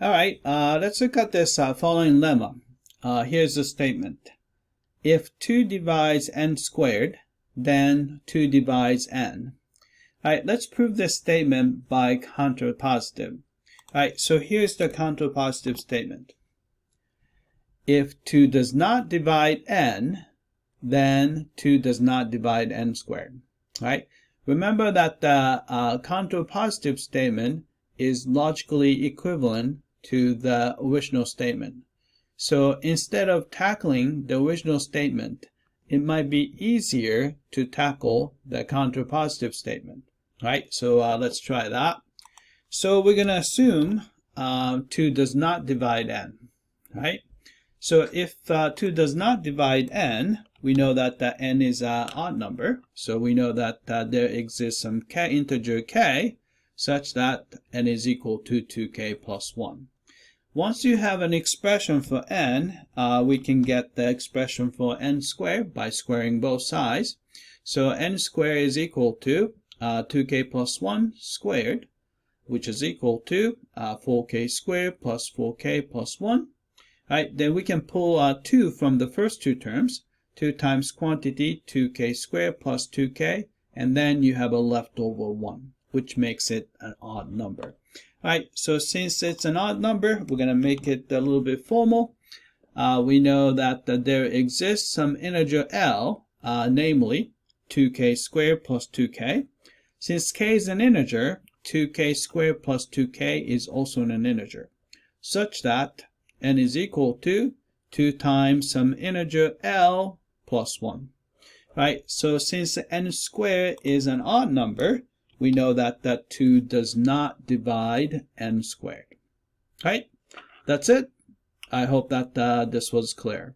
All right, let's look at this following lemma. Here's the statement. If 2 divides n squared, then 2 divides n. All right, let's prove this statement by counterpositive. All right, so here's the counterpositive statement. If 2 does not divide n, then 2 does not divide n squared. All right, remember that the counterpositive statement is logically equivalent to the original statement. So instead of tackling the original statement, it might be easier to tackle the counterpositive statement. Right? So let's try that. So we're going to assume 2 does not divide n. Right? So if 2 does not divide n, we know that the n is an odd number. So we know that there exists some integer k such that n is equal to 2k plus 1. Once you have an expression for n, we can get the expression for n squared by squaring both sides. So n squared is equal to 2k plus 1 squared, which is equal to 4k squared plus 4k plus 1. Right, then we can pull 2 from the first two terms. 2 times quantity, 2k squared plus 2k, and then you have a leftover 1, which makes it an odd number. Alright, so since it's an odd number, we're going to make it a little bit formal. We know that there exists some integer L, namely 2k squared plus 2k. Since k is an integer, 2k squared plus 2k is also an integer, such that n is equal to 2 times some integer L plus 1. Right, so since n squared is an odd number, we know that 2 does not divide n squared. Right? That's it. I hope that this was clear.